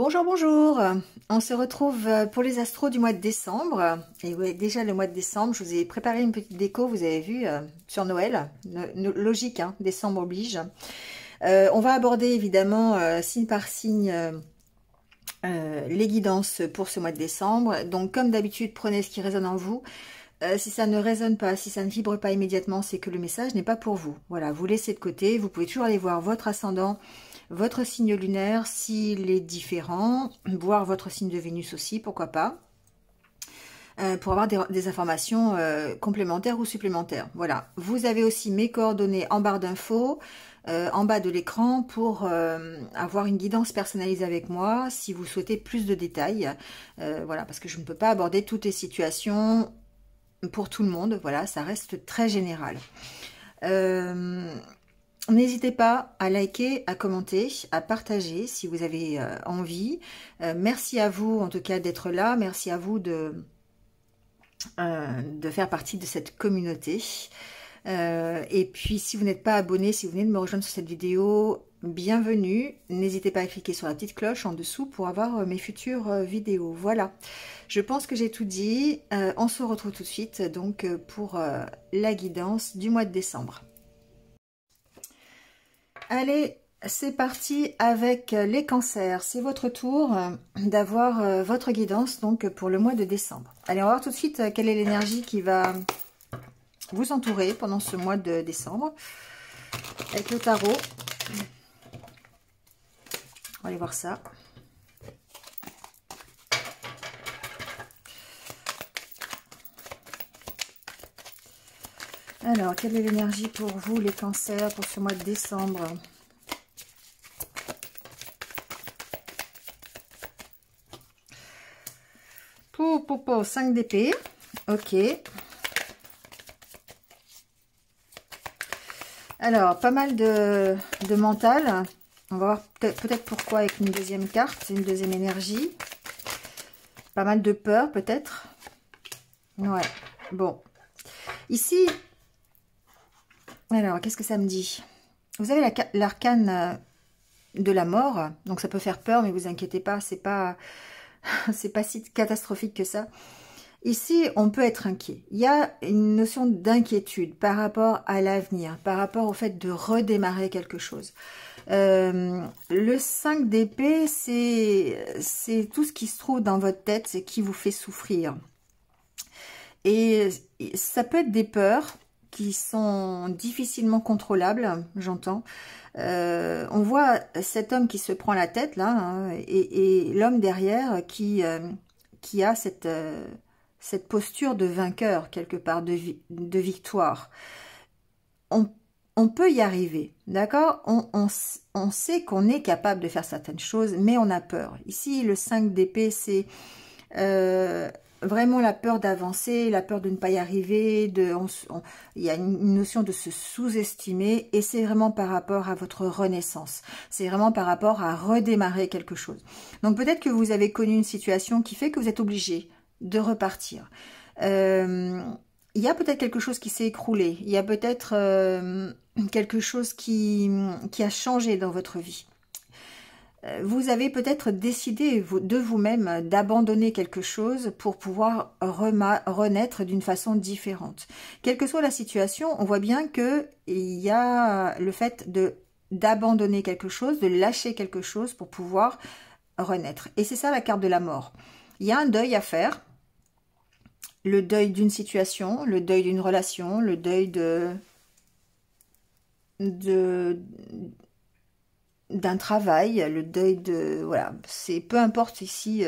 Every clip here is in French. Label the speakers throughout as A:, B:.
A: Bonjour, bonjour. On se retrouve pour les astros du mois de décembre. Et oui, déjà le mois de décembre, je vous ai préparé une petite déco, vous avez vu, sur Noël. Logique, hein, décembre oblige. On va aborder évidemment signe par signe les guidances pour ce mois de décembre. Donc comme d'habitude, prenez ce qui résonne en vous. Si ça ne résonne pas, si ça ne vibre pas immédiatement, c'est que le message n'est pas pour vous. Voilà, vous laissez de côté. Vous pouvez toujours aller voir votre ascendant, votre signe lunaire, s'il est différent, voir votre signe de Vénus aussi, pourquoi pas, pour avoir des informations complémentaires ou supplémentaires. Voilà, vous avez aussi mes coordonnées en barre d'infos, en bas de l'écran, pour avoir une guidance personnalisée avec moi, si vous souhaitez plus de détails. Voilà, parce que je ne peux pas aborder toutes les situations pour tout le monde, voilà, ça reste très général. N'hésitez pas à liker, à commenter, à partager si vous avez envie. Merci à vous en tout cas d'être là, merci à vous de faire partie de cette communauté. Et puis si vous n'êtes pas abonné, si vous venez de me rejoindre sur cette vidéo, bienvenue. N'hésitez pas à cliquer sur la petite cloche en dessous pour avoir mes futures vidéos. Voilà, je pense que j'ai tout dit. On se retrouve tout de suite donc pour la guidance du mois de décembre. Allez, c'est parti avec les cancers. C'est votre tour d'avoir votre guidance donc pour le mois de décembre. Allez, on va voir tout de suite quelle est l'énergie qui va vous entourer pendant ce mois de décembre avec le tarot. On va aller voir ça. Alors, quelle est l'énergie pour vous, les cancers, pour ce mois de décembre? Pour 5 d'épée. Ok. Alors, pas mal de mental. On va voir peut-être pourquoi avec une deuxième carte, une deuxième énergie. Pas mal de peur, peut-être. Ouais. Bon. Ici... Alors, qu'est-ce que ça me dit? Vous avez l'arcane de la mort, donc ça peut faire peur, mais vous inquiétez pas, c'est pas si catastrophique que ça. Ici, on peut être inquiet. Il y a une notion d'inquiétude par rapport à l'avenir, par rapport au fait de redémarrer quelque chose. Le 5 d'épée, c'est tout ce qui se trouve dans votre tête, c'est qui vous fait souffrir. Et ça peut être des peurs qui sont difficilement contrôlables, j'entends. On voit cet homme qui se prend la tête, là, hein, et l'homme derrière qui a cette posture de vainqueur, quelque part, de victoire. On peut y arriver, d'accord? On sait qu'on est capable de faire certaines choses, mais on a peur. Ici, le 5 d'épée, c'est... vraiment la peur d'avancer, la peur de ne pas y arriver, il y a une notion de se sous-estimer et c'est vraiment par rapport à votre renaissance. C'est vraiment par rapport à redémarrer quelque chose. Donc peut-être que vous avez connu une situation qui fait que vous êtes obligé de repartir. Il y a peut-être quelque chose qui s'est écroulé, il y a peut-être quelque chose qui a changé dans votre vie. Vous avez peut-être décidé de vous-même d'abandonner quelque chose pour pouvoir renaître d'une façon différente. Quelle que soit la situation, on voit bien qu'il y a le fait d'abandonner quelque chose, de lâcher quelque chose pour pouvoir renaître. Et c'est ça la carte de la mort. Il y a un deuil à faire. Le deuil d'une situation, le deuil d'une relation, le deuil d'un travail, le deuil de... Voilà, c'est peu importe ici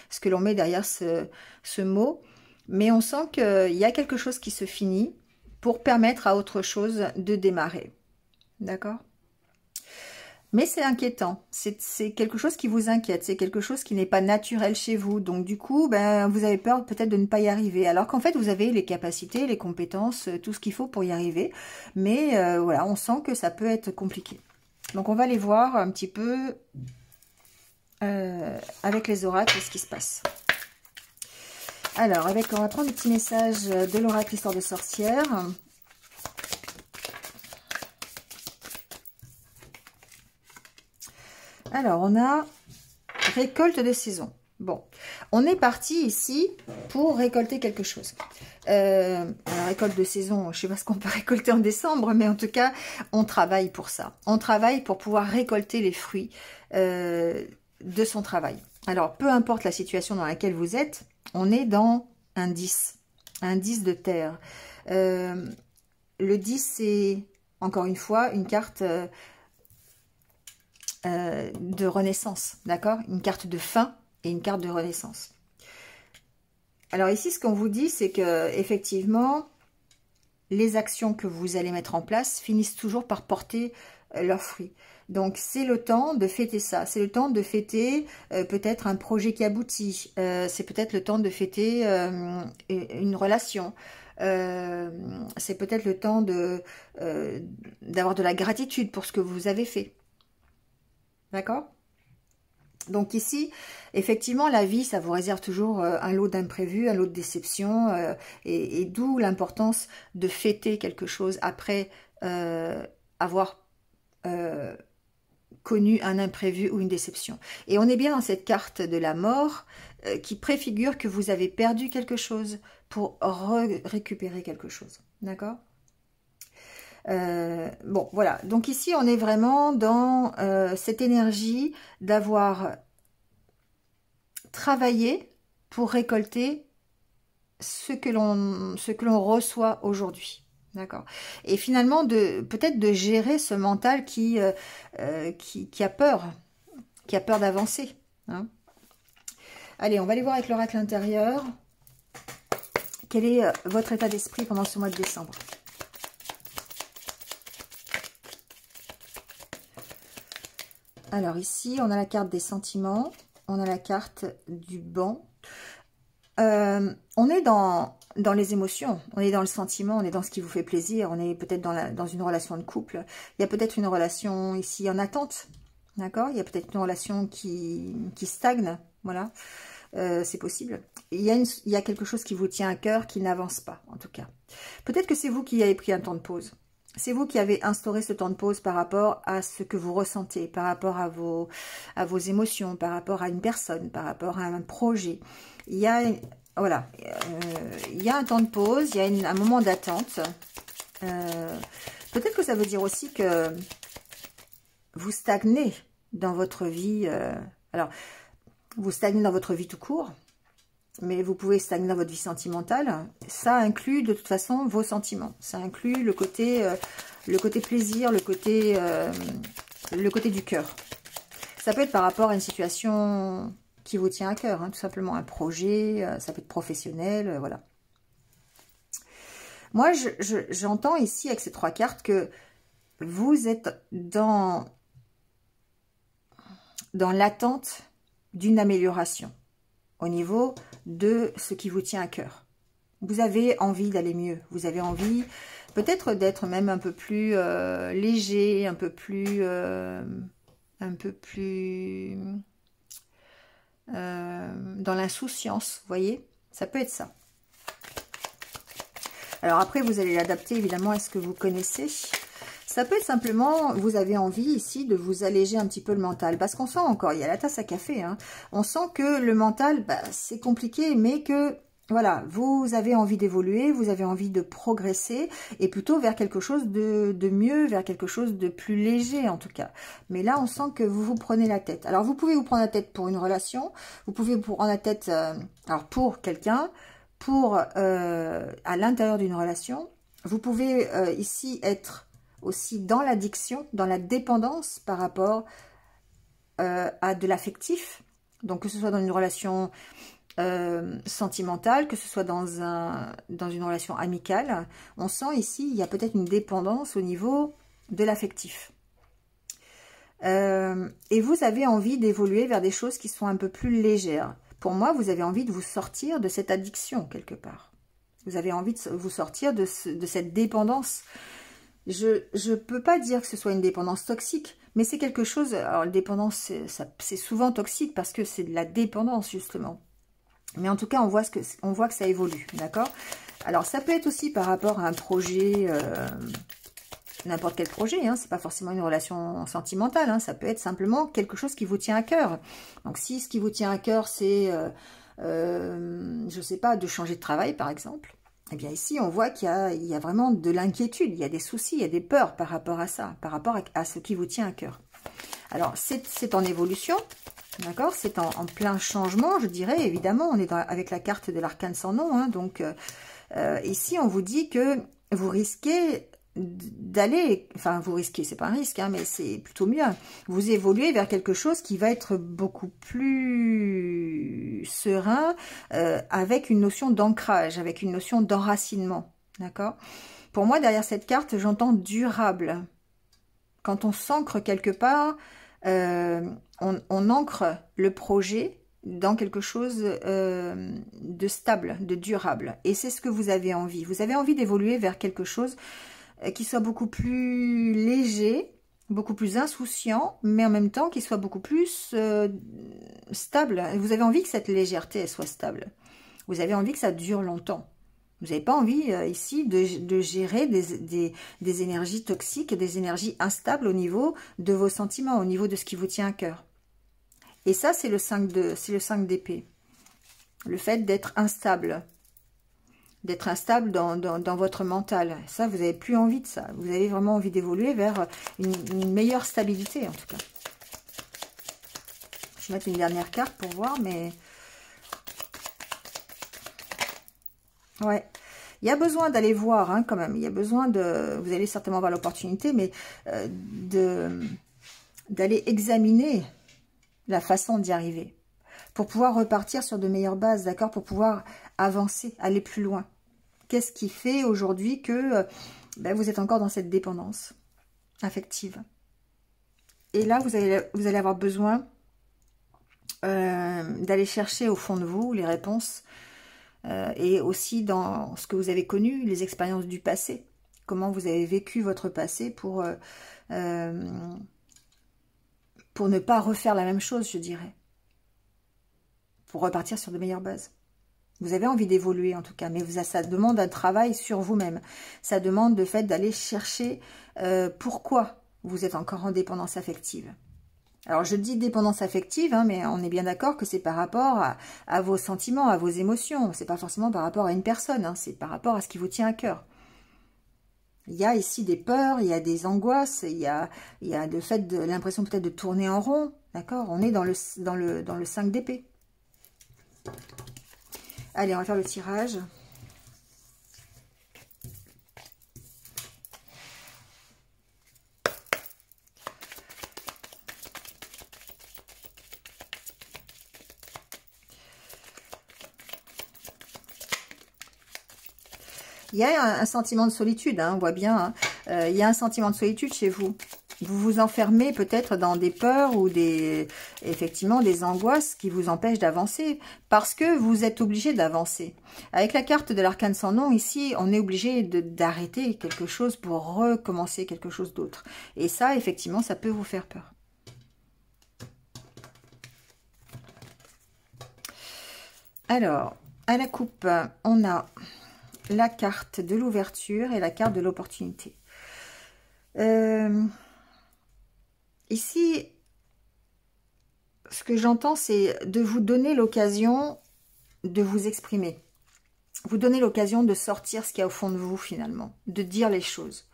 A: ce que l'on met derrière ce mot, mais on sent qu'il y a quelque chose qui se finit pour permettre à autre chose de démarrer. D'accord? Mais c'est inquiétant, c'est quelque chose qui vous inquiète, c'est quelque chose qui n'est pas naturel chez vous, donc du coup, ben, vous avez peur peut-être de ne pas y arriver, alors qu'en fait, vous avez les capacités, les compétences, tout ce qu'il faut pour y arriver, mais voilà, on sent que ça peut être compliqué. Donc, on va aller voir un petit peu avec les oracles ce qui se passe. Alors, on va prendre des petits messages de l'oracle Histoire de sorcière. Alors, on a récolte de saison. Bon, on est parti ici pour récolter quelque chose. Alors, récolte de saison, je ne sais pas ce qu'on peut récolter en décembre, mais en tout cas, on travaille pour ça. On travaille pour pouvoir récolter les fruits de son travail. Alors, peu importe la situation dans laquelle vous êtes, on est dans un 10 de terre. Le 10, c'est, encore une fois, une carte de renaissance, d'accord? Une carte de fin et une carte de renaissance. Alors ici, ce qu'on vous dit, c'est que effectivement, les actions que vous allez mettre en place finissent toujours par porter leurs fruits. Donc, c'est le temps de fêter ça. C'est le temps de fêter peut-être un projet qui aboutit. C'est peut-être le temps de fêter une relation. C'est peut-être le temps d'avoir de la gratitude pour ce que vous avez fait. D'accord? Donc ici, effectivement, la vie, ça vous réserve toujours un lot d'imprévus, un lot de déceptions, et d'où l'importance de fêter quelque chose après avoir connu un imprévu ou une déception. Et on est bien dans cette carte de la mort qui préfigure que vous avez perdu quelque chose pour récupérer quelque chose. D'accord? Bon, voilà. Donc ici, on est vraiment dans cette énergie d'avoir travaillé pour récolter ce que l'on reçoit aujourd'hui. D'accord. Et finalement, peut-être de gérer ce mental qui a peur d'avancer. Hein. Allez, on va aller voir avec l'oracle intérieur. Quel est votre état d'esprit pendant ce mois de décembre? Alors ici, on a la carte des sentiments, on a la carte du banc. On est dans les émotions, on est dans le sentiment, on est dans ce qui vous fait plaisir, on est peut-être dans une relation de couple. Il y a peut-être une relation ici en attente, d'accord? Il y a peut-être une relation qui stagne, voilà, c'est possible. Il y a quelque chose qui vous tient à cœur, qui n'avance pas, en tout cas. Peut-être que c'est vous qui avez pris un temps de pause. C'est vous qui avez instauré ce temps de pause par rapport à ce que vous ressentez, par rapport à vos émotions, par rapport à une personne, par rapport à un projet. Il y a, voilà, il y a un temps de pause, il y a un moment d'attente. Peut-être que ça veut dire aussi que vous stagnez dans votre vie. Alors, vous stagnez dans votre vie tout court, mais vous pouvez stagner dans votre vie sentimentale. Ça inclut de toute façon vos sentiments. Ça inclut le côté plaisir, le côté du cœur. Ça peut être par rapport à une situation qui vous tient à cœur, hein, tout simplement un projet, ça peut être professionnel, voilà. Moi, j'entends ici avec ces trois cartes que vous êtes dans l'attente d'une amélioration au niveau de ce qui vous tient à cœur. Vous avez envie d'aller mieux. Vous avez envie peut-être d'être même un peu plus léger, un peu plus dans l'insouciance, vous voyez? Ça peut être ça. Alors après, vous allez l'adapter évidemment à ce que vous connaissez. Ça peut être simplement, vous avez envie ici de vous alléger un petit peu le mental. Parce qu'on sent encore, il y a la tasse à café, hein, on sent que le mental, bah, c'est compliqué, mais que, voilà, vous avez envie d'évoluer, vous avez envie de progresser, et plutôt vers quelque chose de mieux, vers quelque chose de plus léger en tout cas. Mais là, on sent que vous vous prenez la tête. Alors, vous pouvez vous prendre la tête pour une relation, vous pouvez vous prendre la tête alors pour quelqu'un, pour à l'intérieur d'une relation. Vous pouvez ici être aussi dans l'addiction, dans la dépendance par rapport à de l'affectif. Donc, que ce soit dans une relation sentimentale, que ce soit dans une relation amicale, on sent ici, il y a peut-être une dépendance au niveau de l'affectif. Et vous avez envie d'évoluer vers des choses qui sont un peu plus légères. Pour moi, vous avez envie de vous sortir de cette addiction, quelque part. Vous avez envie de vous sortir de cette dépendance. Je ne peux pas dire que ce soit une dépendance toxique, mais c'est quelque chose... Alors, la dépendance, c'est souvent toxique parce que c'est de la dépendance, justement. Mais en tout cas, on voit que ça évolue, d'accord? Alors, ça peut être aussi par rapport à un projet n'importe quel projet, hein, c'est pas forcément une relation sentimentale, hein, ça peut être simplement quelque chose qui vous tient à cœur. Donc si ce qui vous tient à cœur, c'est, je sais pas, de changer de travail par exemple, eh bien ici on voit qu'il y a vraiment de l'inquiétude, il y a des soucis, il y a des peurs par rapport à ça, par rapport à ce qui vous tient à cœur. Alors c'est en évolution, d'accord, c'est en plein changement, je dirais, évidemment, on est avec la carte de l'arcane sans nom, hein, donc ici on vous dit que vous risquez d'aller, enfin vous risquez, c'est pas un risque, hein, mais c'est plutôt mieux, vous évoluez vers quelque chose qui va être beaucoup plus serein, avec une notion d'ancrage, avec une notion d'enracinement, d'accord. Pour moi, derrière cette carte, j'entends durable. Quand on s'ancre quelque part, on ancre le projet dans quelque chose de stable, de durable. Et c'est ce que vous avez envie. Vous avez envie d'évoluer vers quelque chose qui soit beaucoup plus léger, beaucoup plus insouciant, mais en même temps qui soit beaucoup plus stable. Vous avez envie que cette légèreté elle soit stable. Vous avez envie que ça dure longtemps. Vous n'avez pas envie ici de gérer des énergies toxiques, des énergies instables au niveau de vos sentiments, au niveau de ce qui vous tient à cœur. Et ça, c'est le 5 d'épée. Le fait d'être instable. D'être instable dans votre mental. Ça, vous n'avez plus envie de ça. Vous avez vraiment envie d'évoluer vers une meilleure stabilité, en tout cas. Je vais mettre une dernière carte pour voir, mais... Ouais, il y a besoin d'aller voir, hein, quand même. Il y a besoin de... Vous allez certainement avoir l'opportunité, mais d'aller examiner la façon d'y arriver. Pour pouvoir repartir sur de meilleures bases, d'accord? Pour pouvoir avancer, aller plus loin. Qu'est-ce qui fait aujourd'hui que vous êtes encore dans cette dépendance affective? Et là, vous allez avoir besoin d'aller chercher au fond de vous les réponses. Et aussi dans ce que vous avez connu, les expériences du passé. Comment vous avez vécu votre passé pour ne pas refaire la même chose, je dirais. Pour repartir sur de meilleures bases. Vous avez envie d'évoluer en tout cas, mais ça demande un travail sur vous-même. Ça demande le fait d'aller chercher pourquoi vous êtes encore en dépendance affective. Alors, je dis dépendance affective, hein, mais on est bien d'accord que c'est par rapport à vos sentiments, à vos émotions. C'est pas forcément par rapport à une personne, hein, c'est par rapport à ce qui vous tient à cœur. Il y a ici des peurs, il y a des angoisses, il y a le fait de l'impression peut-être de tourner en rond, d'accord? On est dans le 5 d'épée. Allez, on va faire le tirage. Il y a un sentiment de solitude, hein, on voit bien. Hein. Il y a un sentiment de solitude chez vous. Vous vous enfermez peut-être dans des peurs ou effectivement des angoisses qui vous empêchent d'avancer parce que vous êtes obligé d'avancer. Avec la carte de l'arcane sans nom, ici, on est obligé d'arrêter quelque chose pour recommencer quelque chose d'autre. Et ça, effectivement, ça peut vous faire peur. Alors, à la coupe, on a la carte de l'ouverture et la carte de l'opportunité. Ici, ce que j'entends, c'est de vous donner l'occasion de vous exprimer. Vous donner l'occasion de sortir ce qu'il y a au fond de vous, finalement. De dire les choses.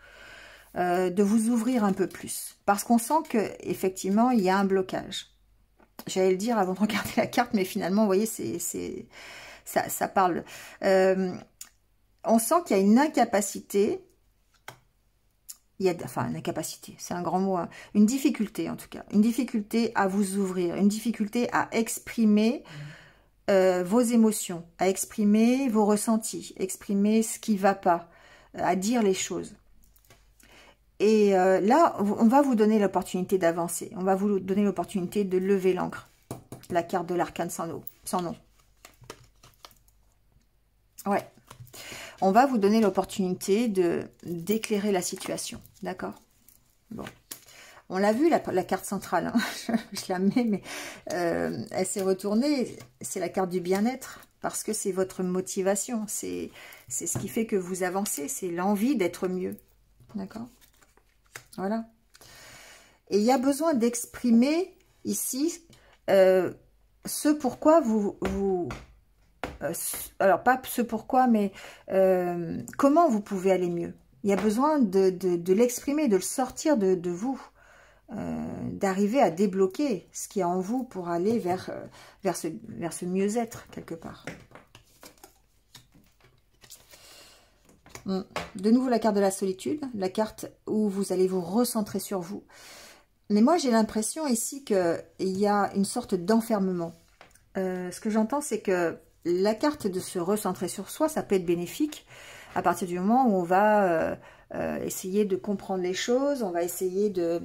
A: De vous ouvrir un peu plus. Parce qu'on sent qu'effectivement, il y a un blocage. J'allais le dire avant de regarder la carte, mais finalement, vous voyez, ça parle. On sent qu'il y a une incapacité. Enfin, une incapacité, c'est un grand mot. Hein. Une difficulté, en tout cas. Une difficulté à vous ouvrir. Une difficulté à exprimer vos émotions. À exprimer vos ressentis. Exprimer ce qui ne va pas. À dire les choses. Et là, on va vous donner l'opportunité d'avancer. On va vous donner l'opportunité de lever l'encre. La carte de l'arcane sans nom. Ouais. On va vous donner l'opportunité d'éclairer la situation. D'accord? Bon. On l'a vu, la carte centrale. Hein. Je la mets, mais elle s'est retournée. C'est la carte du bien-être. Parce que c'est votre motivation. C'est ce qui fait que vous avancez. C'est l'envie d'être mieux. D'accord? Voilà. Et il y a besoin d'exprimer ici ce pourquoi alors pas ce pourquoi, mais comment vous pouvez aller mieux. Il y a besoin de l'exprimer, de le sortir de vous, d'arriver à débloquer ce qui est en vous pour aller vers ce mieux-être quelque part. De nouveau la carte de la solitude, la carte où vous allez vous recentrer sur vous. Mais moi j'ai l'impression ici qu'il y a une sorte d'enfermement. Ce que j'entends, c'est que la carte de se recentrer sur soi, ça peut être bénéfique à partir du moment où on va essayer de comprendre les choses, on va essayer de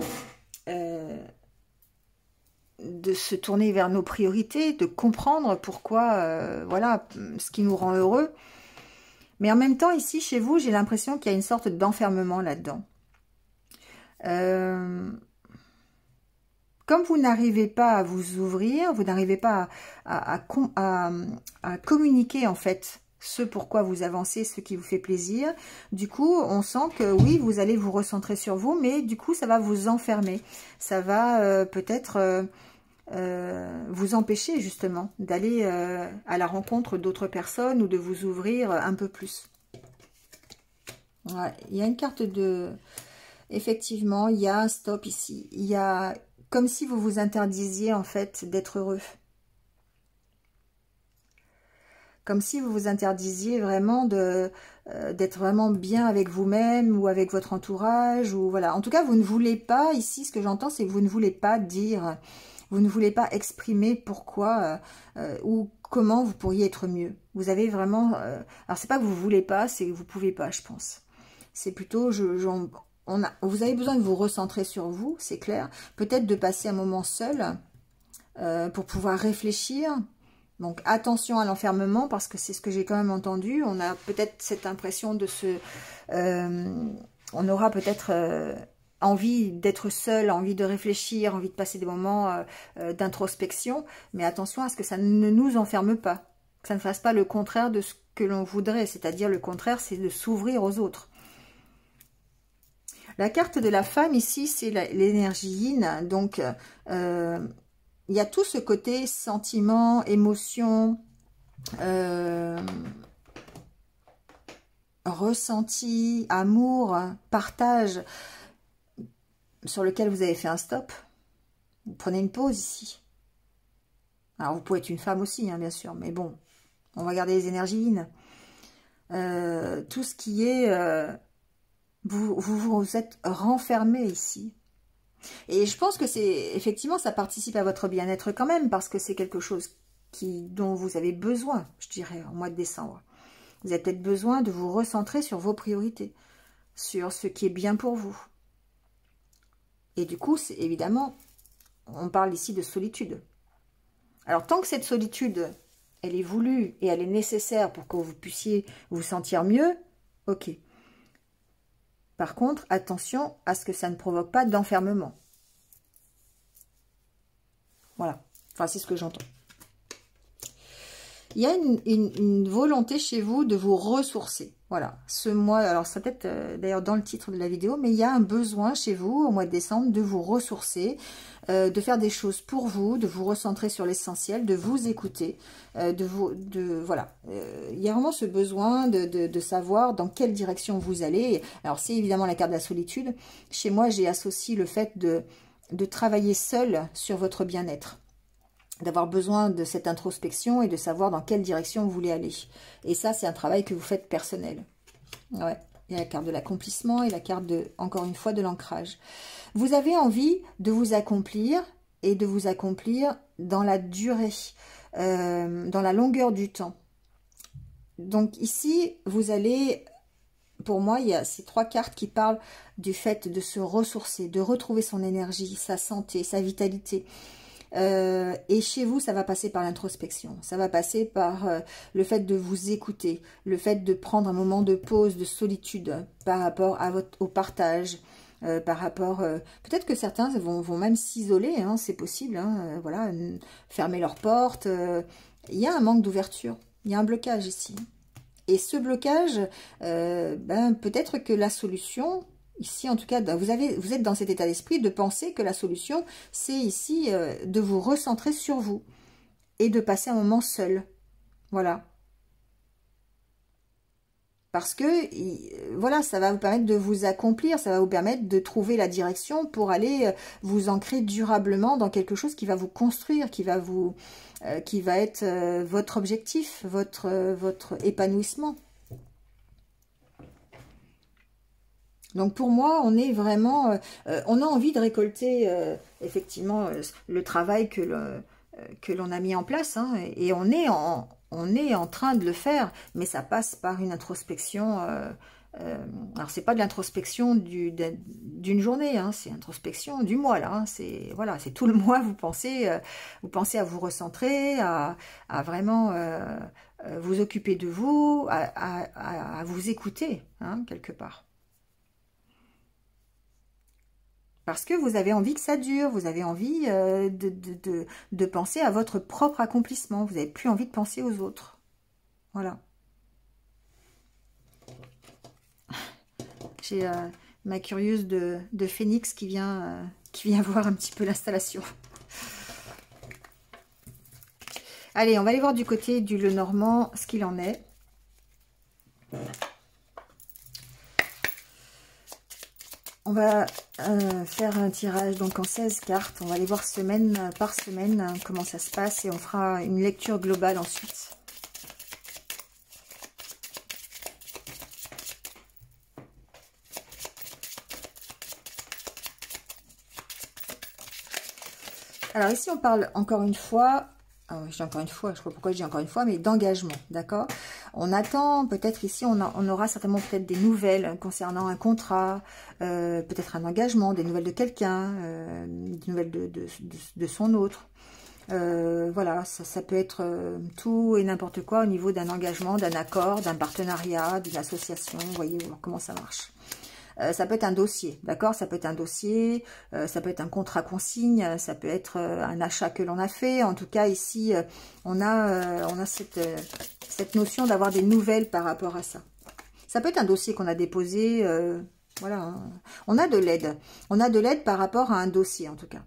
A: se tourner vers nos priorités, de comprendre pourquoi, voilà, ce qui nous rend heureux. Mais en même temps, ici, chez vous, j'ai l'impression qu'il y a une sorte d'enfermement là-dedans. Comme vous n'arrivez pas à vous ouvrir, vous n'arrivez pas à communiquer, en fait, ce pourquoi vous avancez, ce qui vous fait plaisir. Du coup, on sent que oui, vous allez vous recentrer sur vous, mais du coup, ça va vous enfermer. Ça va peut-être vous empêcher, justement, d'aller à la rencontre d'autres personnes ou de vous ouvrir un peu plus. Ouais, il y a une carte de... Effectivement, il y a un stop ici. Il y a comme si vous vous interdisiez, en fait, d'être heureux. Comme si vous vous interdisiez vraiment d'être vraiment bien avec vous-même ou avec votre entourage. Ou voilà. En tout cas, vous ne voulez pas, ici, ce que j'entends, c'est que vous ne voulez pas dire, vous ne voulez pas exprimer pourquoi ou comment vous pourriez être mieux. Vous avez vraiment... alors, c'est pas que vous ne voulez pas, c'est que vous ne pouvez pas, je pense. C'est plutôt... vous avez besoin de vous recentrer sur vous, c'est clair. Peut-être de passer un moment seul pour pouvoir réfléchir. Donc, attention à l'enfermement, parce que c'est ce que j'ai quand même entendu. On a peut-être cette impression de se... on aura peut-être envie d'être seul, envie de réfléchir, envie de passer des moments d'introspection. Mais attention à ce que ça ne nous enferme pas. Que ça ne fasse pas le contraire de ce que l'on voudrait. C'est-à-dire, le contraire, c'est de s'ouvrir aux autres. La carte de la femme, ici, c'est l'énergie yin. Donc, il y a tout ce côté sentiment, émotion, ressenti, amour, partage, sur lequel vous avez fait un stop. Vous prenez une pause ici. Alors, vous pouvez être une femme aussi, hein, bien sûr, mais bon, on va garder les énergies yin. Tout ce qui est... vous êtes renfermé ici. Et je pense que c'est effectivement, ça participe à votre bien-être quand même, parce que c'est quelque chose dont vous avez besoin, je dirais, au mois de décembre. Vous avez peut-être besoin de vous recentrer sur vos priorités, sur ce qui est bien pour vous. Et du coup, c'est évidemment, on parle ici de solitude. Alors, tant que cette solitude, elle est voulue et elle est nécessaire pour que vous puissiez vous sentir mieux, ok. Par contre, attention à ce que ça ne provoque pas d'enfermement. Voilà. Enfin, c'est ce que j'entends. Il y a une volonté chez vous de vous ressourcer. Voilà. Ce mois, alors ça peut être d'ailleurs dans le titre de la vidéo, mais il y a un besoin chez vous au mois de décembre de vous ressourcer, de faire des choses pour vous, de vous recentrer sur l'essentiel, de vous écouter, voilà. Il y a vraiment ce besoin de savoir dans quelle direction vous allez. Alors c'est évidemment la carte de la solitude. Chez moi, j'ai associé le fait de travailler seul sur votre bien-être, d'avoir besoin de cette introspection et de savoir dans quelle direction vous voulez aller. Et ça, c'est un travail que vous faites personnel. Ouais. Il y a la carte de l'accomplissement et la carte, encore une fois, de l'ancrage. Vous avez envie de vous accomplir et de vous accomplir dans la durée, dans la longueur du temps. Donc ici, vous allez... Pour moi, il y a ces trois cartes qui parlent du fait de se ressourcer, de retrouver son énergie, sa santé, sa vitalité. Et chez vous, ça va passer par l'introspection, ça va passer par le fait de vous écouter, le fait de prendre un moment de pause, de solitude par rapport au partage, par rapport... peut-être que certains vont même s'isoler, hein, c'est possible, hein, voilà, fermer leurs portes. Il y a un manque d'ouverture, il y a un blocage ici. Et ce blocage, peut-être que la solution, Ici, en tout cas, vous êtes dans cet état d'esprit de penser que la solution, c'est ici de vous recentrer sur vous et de passer un moment seul. Voilà. Parce que, voilà, ça va vous permettre de vous accomplir, ça va vous permettre de trouver la direction pour aller vous ancrer durablement dans quelque chose qui va vous construire, qui va être votre objectif, votre épanouissement. Donc pour moi, on est vraiment, on a envie de récolter effectivement le travail que l'on a mis en place, hein, et on est en train de le faire, mais ça passe par une introspection. Alors c'est pas de l'introspection d'une journée, hein, c'est l'introspection du mois là. Hein, c'est voilà, c'est tout le mois. Vous pensez à vous recentrer, à vraiment vous occuper de vous, à vous écouter, hein, quelque part. Parce que vous avez envie que ça dure, vous avez envie de penser à votre propre accomplissement. Vous n'avez plus envie de penser aux autres. Voilà. J'ai ma curieuse de Phoenix qui vient voir un petit peu l'installation. Allez, on va aller voir du côté du Lenormand ce qu'il en est. On va faire un tirage donc en 16 cartes. On va aller voir semaine par semaine comment ça se passe et on fera une lecture globale ensuite. Alors ici on parle encore une fois, ah oui, je dis encore une fois, je ne sais pas pourquoi je dis encore une fois, mais d'engagement, d'accord? On attend, peut-être ici, on aura certainement peut-être des nouvelles concernant un contrat, peut-être un engagement, des nouvelles de quelqu'un, des nouvelles de son autre. Voilà, ça peut être tout et n'importe quoi au niveau d'un engagement, d'un accord, d'un partenariat, d'une association, vous voyez comment ça marche. Ça peut être un dossier, d'accord? Ça peut être un dossier, ça peut être un contrat consigne, ça peut être un achat que l'on a fait. En tout cas, ici, on a cette notion d'avoir des nouvelles par rapport à ça. Ça peut être un dossier qu'on a déposé, voilà. Hein. On a de l'aide. On a de l'aide par rapport à un dossier, en tout cas.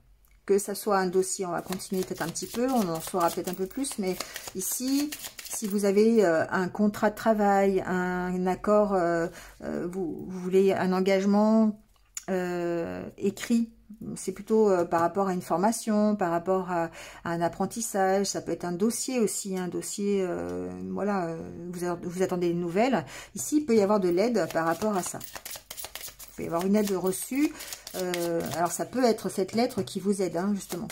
A: Que ça soit un dossier, on va continuer peut-être un petit peu, on en saura peut-être un peu plus, mais ici, si vous avez un contrat de travail, un accord, vous voulez un engagement écrit, c'est plutôt par rapport à une formation, par rapport à un apprentissage, ça peut être un dossier aussi, un dossier, voilà, vous attendez des nouvelles. Ici, il peut y avoir de l'aide par rapport à ça. Il peut y avoir une aide reçue. Alors, ça peut être cette lettre qui vous aide, hein, justement.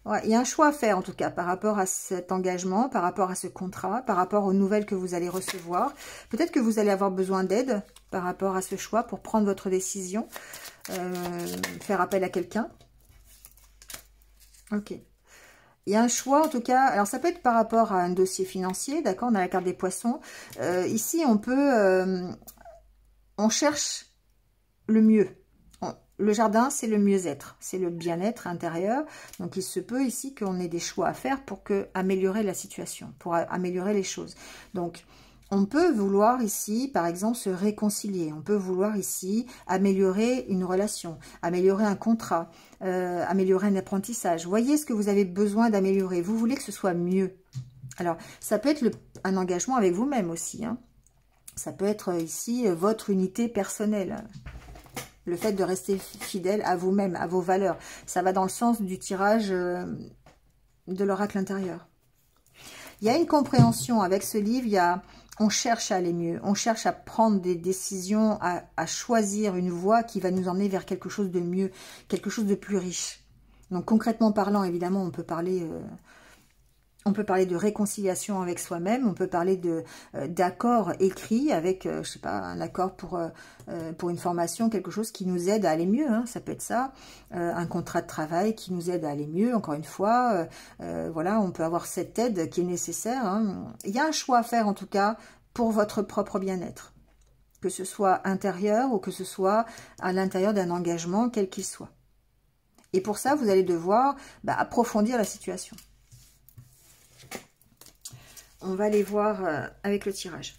A: Ouais, il y a un choix à faire, en tout cas, par rapport à cet engagement, par rapport à ce contrat, par rapport aux nouvelles que vous allez recevoir. Peut-être que vous allez avoir besoin d'aide par rapport à ce choix pour prendre votre décision. Faire appel à quelqu'un. Ok. Il y a un choix, en tout cas, alors ça peut être par rapport à un dossier financier, d'accord, on a la carte des poissons. Ici, on cherche le mieux. Le jardin, c'est le mieux-être, c'est le bien-être intérieur. Donc, il se peut ici qu'on ait des choix à faire pour améliorer la situation, pour améliorer les choses. Donc, on peut vouloir ici, par exemple, se réconcilier. On peut vouloir ici améliorer une relation, améliorer un contrat, améliorer un apprentissage. Voyez ce que vous avez besoin d'améliorer. Vous voulez que ce soit mieux. Alors, ça peut être un engagement avec vous-même aussi. Hein. Ça peut être ici votre unité personnelle. Le fait de rester fidèle à vous-même, à vos valeurs. Ça va dans le sens du tirage de l'oracle intérieur. Il y a une compréhension avec ce livre, on cherche à aller mieux, on cherche à prendre des décisions, à choisir une voie qui va nous emmener vers quelque chose de mieux, quelque chose de plus riche. Donc concrètement parlant, évidemment, on peut parler de réconciliation avec soi-même, on peut parler d'accord écrit avec, je sais pas, un accord pour une formation, quelque chose qui nous aide à aller mieux, hein, ça peut être ça, un contrat de travail qui nous aide à aller mieux, encore une fois, voilà, on peut avoir cette aide qui est nécessaire. Hein. Il y a un choix à faire en tout cas pour votre propre bien-être, que ce soit intérieur ou que ce soit à l'intérieur d'un engagement, quel qu'il soit. Et pour ça, vous allez devoir approfondir la situation. On va aller voir avec le tirage.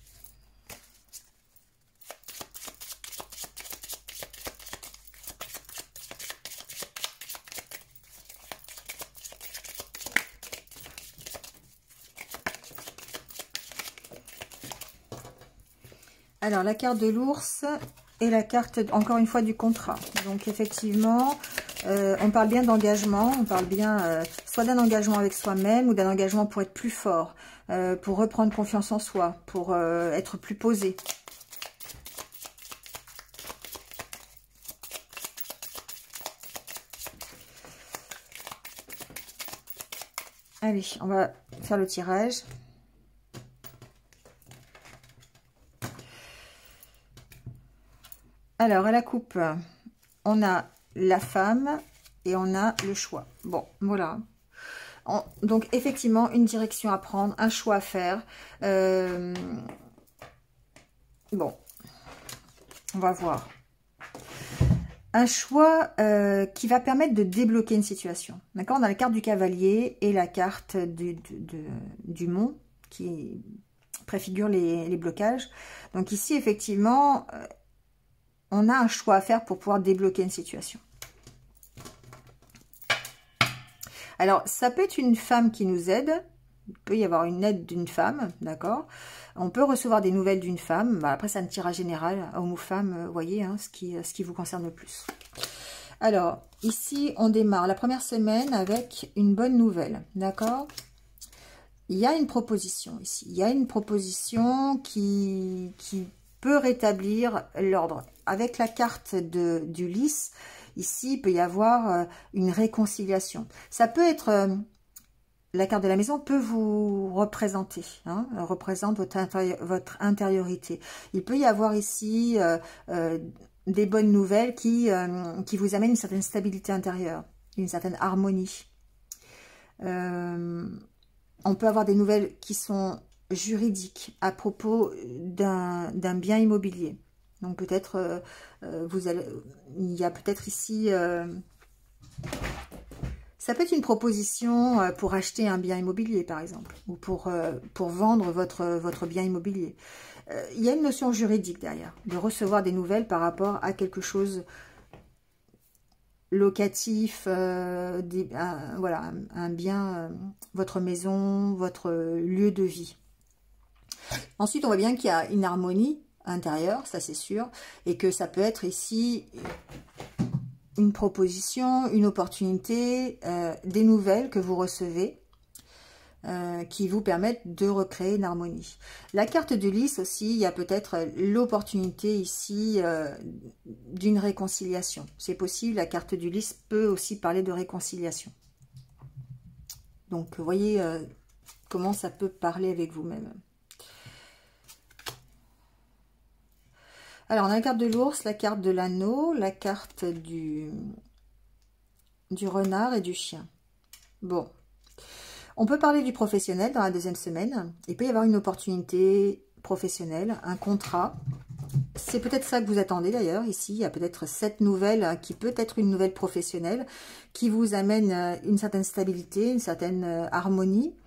A: Alors, la carte de l'ours et la carte, encore une fois, du contrat. Donc, effectivement, on parle bien d'engagement. On parle bien soit d'un engagement avec soi-même ou d'un engagement pour être plus fort, pour reprendre confiance en soi, pour être plus posé. Allez, on va faire le tirage. Alors, à la coupe, on a la femme et on a le choix. Bon, voilà. Donc, effectivement, une direction à prendre, un choix à faire. Bon, on va voir. Un choix qui va permettre de débloquer une situation. D'accord? On a la carte du cavalier et la carte du mont qui préfigure les blocages. Donc ici, effectivement, on a un choix à faire pour pouvoir débloquer une situation. Alors, ça peut être une femme qui nous aide. Il peut y avoir une aide d'une femme, d'accord? On peut recevoir des nouvelles d'une femme. Bah, après, c'est un tirage général, homme ou femme, vous voyez, hein, ce qui vous concerne le plus. Alors, ici, on démarre la première semaine avec une bonne nouvelle, d'accord? Il y a une proposition ici. Il y a une proposition qui peut rétablir l'ordre. Avec la carte du lys, ici, il peut y avoir une réconciliation. Ça peut être... la carte de la maison peut vous représenter, hein, représente votre intériorité. Il peut y avoir ici des bonnes nouvelles qui vous amènent une certaine stabilité intérieure, une certaine harmonie. On peut avoir des nouvelles qui sont juridiques à propos d'un bien immobilier. Donc peut-être il y a peut-être ici... ça peut être une proposition pour acheter un bien immobilier, par exemple, ou pour vendre votre bien immobilier. Il y a une notion juridique derrière, de recevoir des nouvelles par rapport à quelque chose locatif, voilà, un bien, votre maison, votre lieu de vie. Ensuite, on voit bien qu'il y a une harmonie intérieure, ça c'est sûr, et que ça peut être ici... une proposition, une opportunité, des nouvelles que vous recevez qui vous permettent de recréer une harmonie. La carte du lys aussi, il y a peut-être l'opportunité ici d'une réconciliation. C'est possible, la carte du lys peut aussi parler de réconciliation. Donc, vous voyez comment ça peut parler avec vous-même. Alors, on a la carte de l'ours, la carte de l'anneau, la carte du renard et du chien. Bon. On peut parler du professionnel dans la deuxième semaine. Il peut y avoir une opportunité professionnelle, un contrat. C'est peut-être ça que vous attendez d'ailleurs. Ici, il y a peut-être cette nouvelle qui peut être une nouvelle professionnelle qui vous amène une certaine stabilité, une certaine harmonie.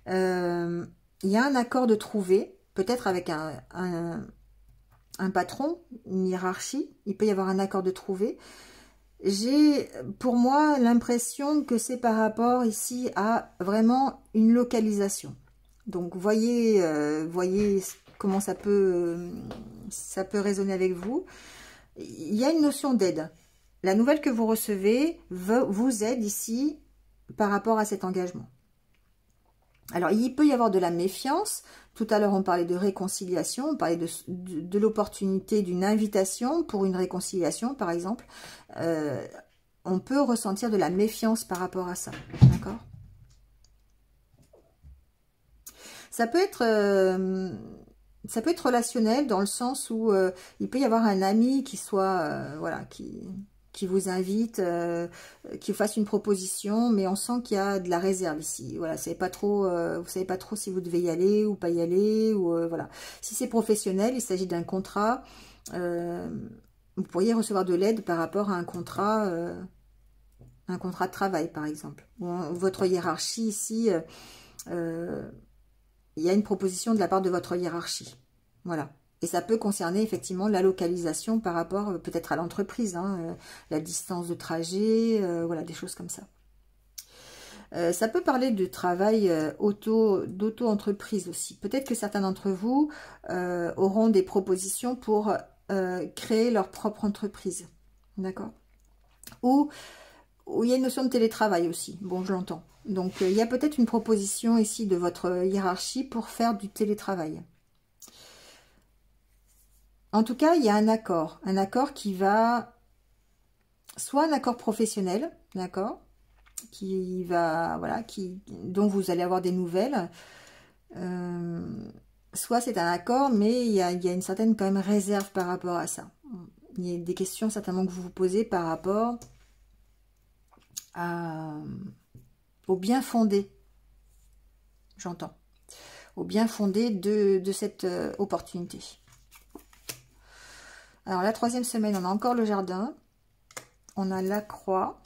A: Il y a un accord de trouver, peut-être avec un patron, une hiérarchie, il peut y avoir un accord de trouver. J'ai pour moi l'impression que c'est par rapport ici à vraiment une localisation. Donc voyez comment ça peut résonner avec vous. Il y a une notion d'aide. La nouvelle que vous recevez vous aide ici par rapport à cet engagement. Alors, il peut y avoir de la méfiance. Tout à l'heure, on parlait de réconciliation, on parlait de l'opportunité d'une invitation pour une réconciliation, par exemple. On peut ressentir de la méfiance par rapport à ça, d'accord? Ça peut être relationnel dans le sens où il peut y avoir un ami qui soit, voilà, qui vous invite, qui vous fasse une proposition, mais on sent qu'il y a de la réserve ici. Voilà, vous savez pas trop si vous devez y aller ou pas y aller, ou voilà. Si c'est professionnel, il s'agit d'un contrat. Vous pourriez recevoir de l'aide par rapport à un contrat de travail, par exemple. Votre hiérarchie ici, il y a une proposition de la part de votre hiérarchie. Voilà. Et ça peut concerner effectivement la localisation par rapport peut-être à l'entreprise, hein, la distance de trajet, voilà, des choses comme ça. Ça peut parler de travail d'auto-entreprise aussi. Peut-être que certains d'entre vous auront des propositions pour créer leur propre entreprise. D'accord? Ou il y a une notion de télétravail aussi. Bon, je l'entends. Donc, il y a peut-être une proposition ici de votre hiérarchie pour faire du télétravail. En tout cas, il y a un accord qui va, soit un accord professionnel, d'accord, qui va, voilà, dont vous allez avoir des nouvelles, soit c'est un accord, mais il y a une certaine quand même réserve par rapport à ça. Il y a des questions certainement que vous vous posez par rapport au bien fondé, j'entends, au bien fondé de cette opportunité. Alors, la troisième semaine, on a encore le jardin. On a la croix.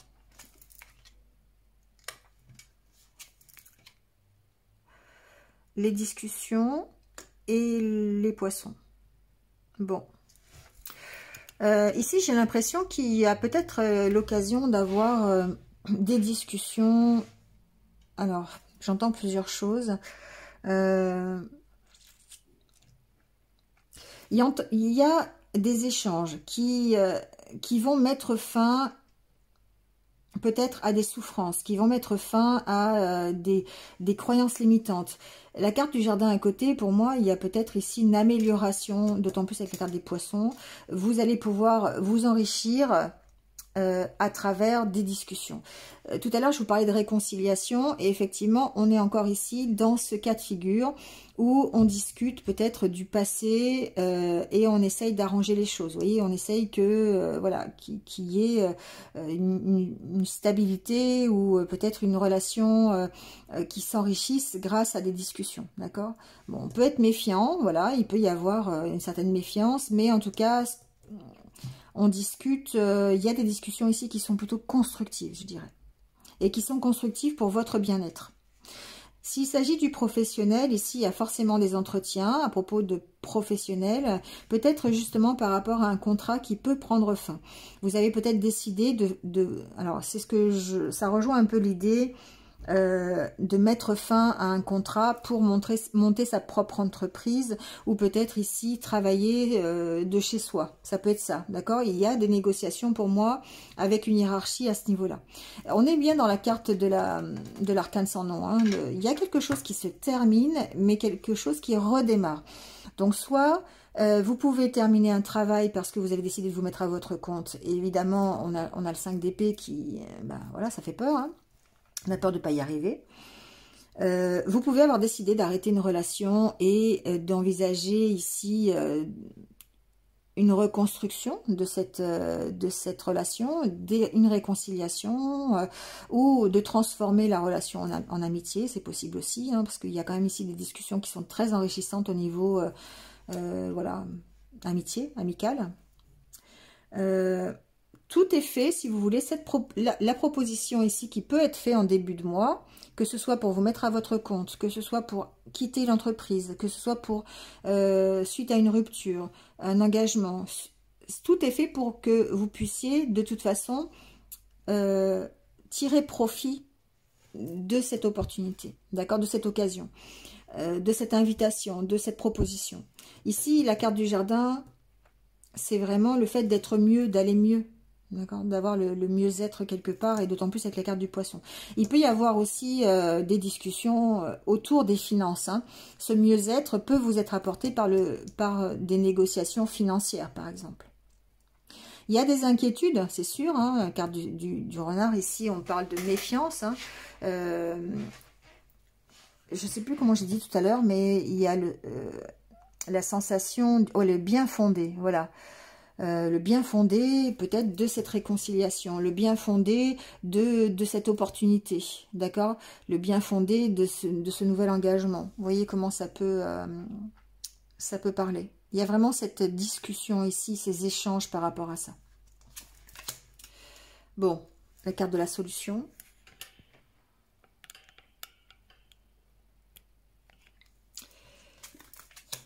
A: Les discussions et les poissons. Bon. Ici, j'ai l'impression qu'il y a peut-être l'occasion d'avoir des discussions. Alors, j'entends plusieurs choses. Il y a des échanges qui vont mettre fin peut-être à des souffrances, qui vont mettre fin à des croyances limitantes. La carte du jardin à côté, pour moi, il y a peut-être ici une amélioration, d'autant plus avec la carte des poissons. Vous allez pouvoir vous enrichir à travers des discussions. Tout à l'heure, je vous parlais de réconciliation et effectivement, on est encore ici dans ce cas de figure où on discute peut-être du passé et on essaye d'arranger les choses. Vous voyez, on essaye que voilà, qu'il y ait une stabilité ou peut-être une relation qui s'enrichisse grâce à des discussions. D'accord? Bon, on peut être méfiant, voilà, il peut y avoir une certaine méfiance, mais en tout cas, on discute, il y a des discussions ici qui sont plutôt constructives, je dirais. Et qui sont constructives pour votre bien-être. S'il s'agit du professionnel, ici, il y a forcément des entretiens à propos de professionnels, peut-être justement par rapport à un contrat qui peut prendre fin. Vous avez peut-être décidé alors, c'est ce que ça rejoint un peu l'idée de mettre fin à un contrat pour monter sa propre entreprise ou peut-être ici travailler de chez soi. Ça peut être ça, d'accord? Il y a des négociations pour moi avec une hiérarchie à ce niveau-là. On est bien dans la carte de l'arcane sans nom. Hein. Il y a quelque chose qui se termine, mais quelque chose qui redémarre. Donc soit vous pouvez terminer un travail parce que vous avez décidé de vous mettre à votre compte. Et évidemment, on a le 5 d'épée qui, voilà, ça fait peur, hein. On a peur de ne pas y arriver. Vous pouvez avoir décidé d'arrêter une relation et d'envisager ici une reconstruction de cette relation, une réconciliation ou de transformer la relation en amitié. C'est possible aussi, hein, parce qu'il y a quand même ici des discussions qui sont très enrichissantes au niveau voilà, amitié, amical. Tout est fait, si vous voulez, la proposition ici qui peut être faite en début de mois, que ce soit pour vous mettre à votre compte, que ce soit pour quitter l'entreprise, que ce soit pour suite à une rupture, un engagement. Tout est fait pour que vous puissiez, de toute façon, tirer profit de cette opportunité, d'accord, de cette occasion, de cette invitation, de cette proposition. Ici, la carte du jardin, c'est vraiment le fait d'être mieux, d'aller mieux. D'avoir le mieux-être quelque part, et d'autant plus avec la carte du poisson. Il peut y avoir aussi des discussions autour des finances. Hein. Ce mieux-être peut vous être apporté par des négociations financières, par exemple. Il y a des inquiétudes, c'est sûr. Hein. La carte du renard, ici, on parle de méfiance. Hein. Je ne sais plus comment j'ai dit tout à l'heure, mais il y a la sensation, le bien fondé, voilà. Le bien fondé peut-être de cette réconciliation, le bien fondé de cette opportunité, d'accord? Le bien fondé de ce nouvel engagement. Vous voyez comment ça peut parler. Il y a vraiment cette discussion ici, ces échanges par rapport à ça. Bon, la carte de la solution.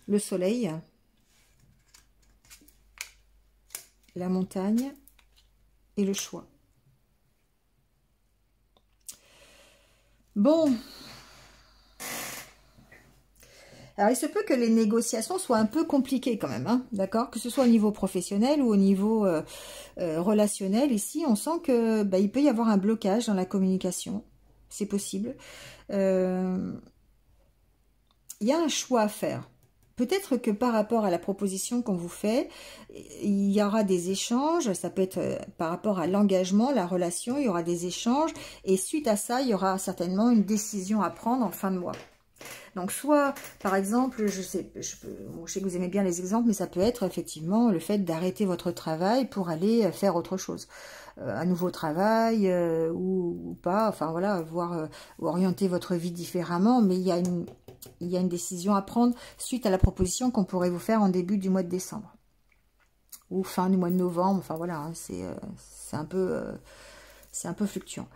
A: Le soleil. La montagne et le choix. Bon, alors il se peut que les négociations soient un peu compliquées quand même, hein, d'accord? Que ce soit au niveau professionnel ou au niveau relationnel, ici on sent que il peut y avoir un blocage dans la communication, c'est possible. Il y a un choix à faire. Peut-être que par rapport à la proposition qu'on vous fait, il y aura des échanges, ça peut être par rapport à l'engagement, la relation, il y aura des échanges, et suite à ça, il y aura certainement une décision à prendre en fin de mois. Donc soit, par exemple, je sais que vous aimez bien les exemples, mais ça peut être effectivement le fait d'arrêter votre travail pour aller faire autre chose. Un nouveau travail ou pas, enfin voilà, voir orienter votre vie différemment, mais il y a une décision à prendre suite à la proposition qu'on pourrait vous faire en début du mois de décembre. Ou fin du mois de novembre, enfin voilà, hein, c'est un peu fluctuant.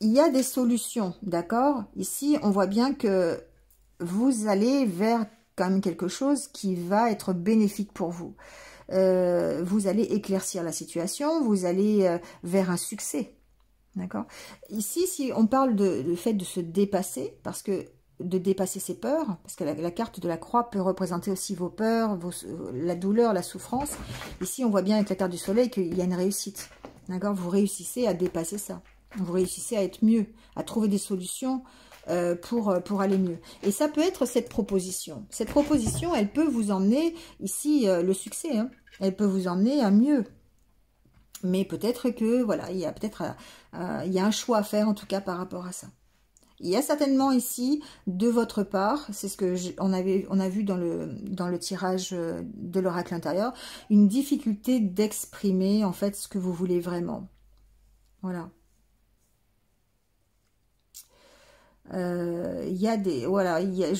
A: Il y a des solutions, d'accord? Ici, on voit bien que vous allez vers quand même quelque chose qui va être bénéfique pour vous. Vous allez éclaircir la situation, vous allez vers un succès, d'accord? Ici, si on parle du fait de se dépasser, parce que de dépasser ses peurs, parce que la carte de la croix peut représenter aussi vos peurs, la douleur, la souffrance. Ici, on voit bien avec la carte du soleil qu'il y a une réussite, d'accord? Vous réussissez à dépasser ça. Vous réussissez à être mieux, à trouver des solutions pour aller mieux. Et ça peut être cette proposition. Cette proposition, elle peut vous emmener, ici, le succès, hein, elle peut vous emmener à mieux. Mais peut-être que, voilà, il y a un choix à faire, en tout cas, par rapport à ça. Il y a certainement ici, de votre part, c'est ce que on a vu dans le tirage de l'oracle intérieur, une difficulté d'exprimer, en fait, ce que vous voulez vraiment. Voilà. Je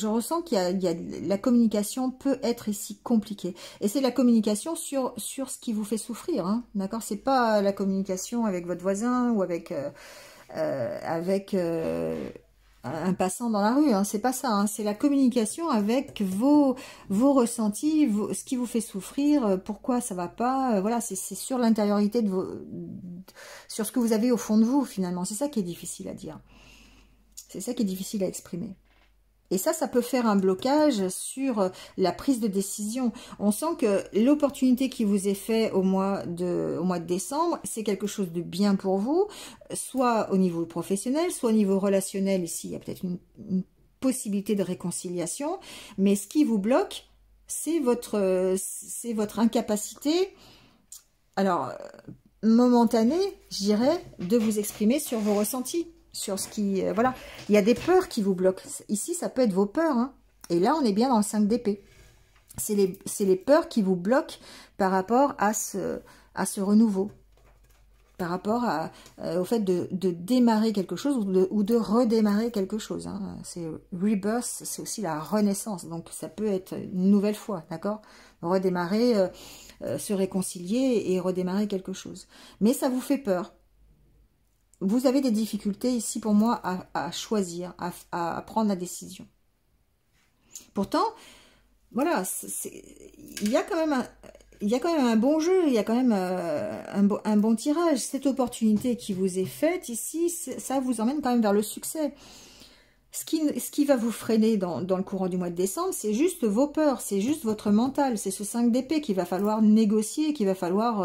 A: ressens la communication peut être ici compliquée, et c'est la communication sur ce qui vous fait souffrir, hein, d'accord? C'est pas la communication avec votre voisin ou avec un passant dans la rue, hein, c'est pas ça, hein, c'est la communication avec vos ressentis, ce qui vous fait souffrir, pourquoi ça va pas, voilà, c'est sur l'intériorité sur ce que vous avez au fond de vous finalement, c'est ça qui est difficile à dire. C'est ça qui est difficile à exprimer. Et ça peut faire un blocage sur la prise de décision. On sent que l'opportunité qui vous est faite au mois de décembre, c'est quelque chose de bien pour vous, soit au niveau professionnel, soit au niveau relationnel. Ici, il y a peut-être une possibilité de réconciliation. Mais ce qui vous bloque, c'est votre incapacité, alors momentanée, je dirais, de vous exprimer sur vos ressentis. Sur ce qui... voilà, il y a des peurs qui vous bloquent. Ici, ça peut être vos peurs, hein. Et là, on est bien dans le 5 d'épée. C'est les peurs qui vous bloquent par rapport à ce renouveau. Par rapport au fait de démarrer quelque chose ou de redémarrer quelque chose, hein. C'est rebirth, c'est aussi la renaissance. Donc, ça peut être une nouvelle fois, d'accord? Redémarrer, se réconcilier et redémarrer quelque chose. Mais ça vous fait peur. Vous avez des difficultés ici pour moi à choisir, à prendre la décision. Pourtant, voilà, il y a quand même un bon jeu, il y a quand même un bon tirage. Cette opportunité qui vous est faite ici, ça vous emmène quand même vers le succès. Ce qui va vous freiner dans le courant du mois de décembre, c'est juste vos peurs, c'est juste votre mental, c'est ce 5 d'épée qu'il va falloir négocier, qu'il va falloir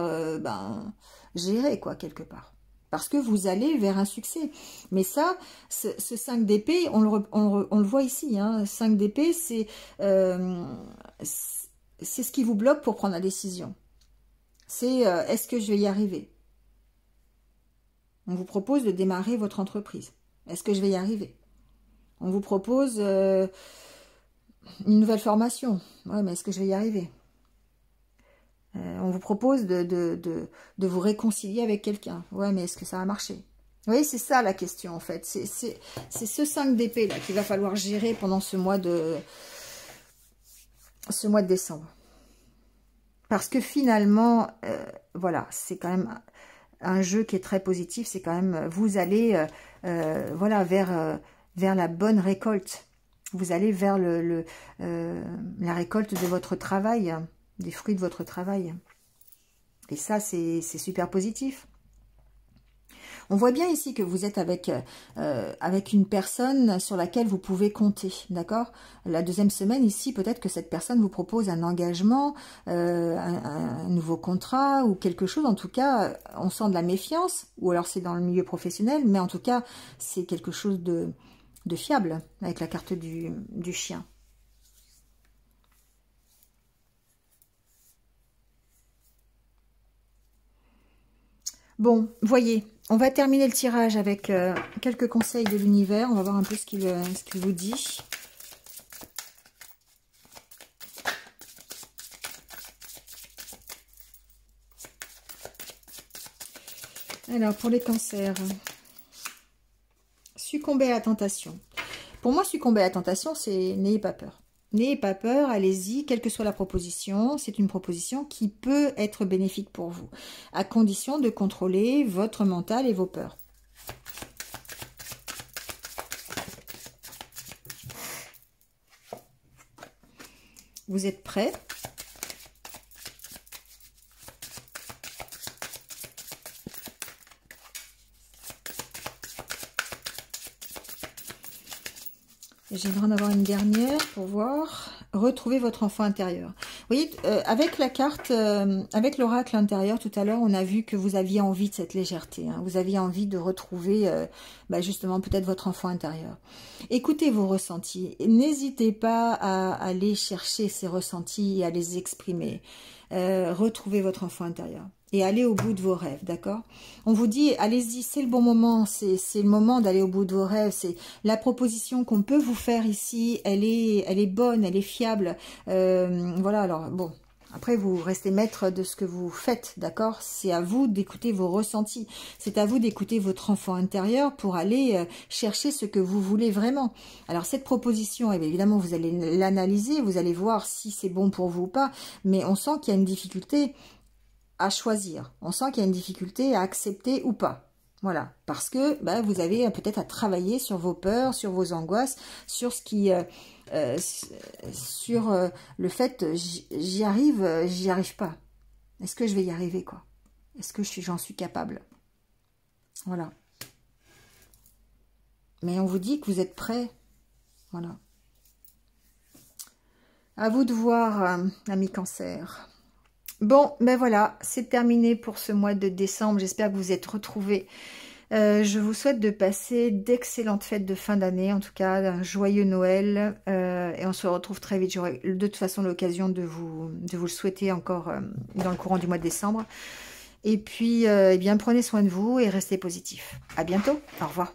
A: gérer, quoi, quelque part. Parce que vous allez vers un succès. Mais ça, ce 5 d'épée, on le voit ici. Hein, 5 d'épée, c'est ce qui vous bloque pour prendre la décision. C'est est-ce que je vais y arriver? On vous propose de démarrer votre entreprise. Est-ce que je vais y arriver? On vous propose une nouvelle formation. Ouais, mais est-ce que je vais y arriver? On vous propose de vous réconcilier avec quelqu'un. Ouais, mais est-ce que ça va marcher? Vous voyez, c'est ça la question en fait. C'est ce 5 d'épée là qu'il va falloir gérer pendant ce mois de décembre. Parce que finalement, voilà, c'est quand même un jeu qui est très positif. C'est quand même, vous allez voilà, vers la bonne récolte. Vous allez vers la récolte de votre travail, des fruits de votre travail. Et ça, c'est super positif. On voit bien ici que vous êtes avec une personne sur laquelle vous pouvez compter, d'accord? La deuxième semaine ici, peut-être que cette personne vous propose un engagement, un nouveau contrat ou quelque chose. En tout cas, on sent de la méfiance, ou alors c'est dans le milieu professionnel, mais en tout cas, c'est quelque chose de fiable avec la carte du chien. Bon, voyez, on va terminer le tirage avec quelques conseils de l'univers. On va voir un peu ce qu'il vous dit. Alors, pour les cancers, succomber à la tentation. Pour moi, succomber à la tentation, c'est n'ayez pas peur. N'ayez pas peur, allez-y, quelle que soit la proposition. C'est une proposition qui peut être bénéfique pour vous, à condition de contrôler votre mental et vos peurs. Vous êtes prêts? J'aimerais en avoir une dernière pour voir. Retrouver votre enfant intérieur. Vous voyez, avec la carte, avec l'oracle intérieur, tout à l'heure, on a vu que vous aviez envie de cette légèreté. Hein. Vous aviez envie de retrouver, justement, peut-être votre enfant intérieur. Écoutez vos ressentis. N'hésitez pas à aller chercher ces ressentis et à les exprimer. Retrouvez votre enfant intérieur. Et allez au bout de vos rêves, d'accord? On vous dit, allez-y, c'est le bon moment, c'est le moment d'aller au bout de vos rêves. C'est la proposition qu'on peut vous faire ici, elle est bonne, elle est fiable. Voilà, alors bon, après vous restez maître de ce que vous faites, d'accord? C'est à vous d'écouter vos ressentis, c'est à vous d'écouter votre enfant intérieur pour aller chercher ce que vous voulez vraiment. Alors cette proposition, eh bien, évidemment, vous allez l'analyser, vous allez voir si c'est bon pour vous ou pas, mais on sent qu'il y a une difficulté à choisir. On sent qu'il y a une difficulté à accepter ou pas. Voilà, parce que vous avez peut-être à travailler sur vos peurs, sur vos angoisses, sur ce qui, sur le fait j'y arrive pas. Est-ce que je vais y arriver quoi? Est-ce que j'en suis capable? Voilà. Mais on vous dit que vous êtes prêts. Voilà. À vous de voir, ami Cancer. Bon, ben voilà, c'est terminé pour ce mois de décembre. J'espère que vous êtes retrouvés. Je vous souhaite de passer d'excellentes fêtes de fin d'année, en tout cas un joyeux Noël. Et on se retrouve très vite. J'aurai de toute façon l'occasion de vous le souhaiter encore dans le courant du mois de décembre. Et puis, eh bien, prenez soin de vous et restez positifs. À bientôt. Au revoir.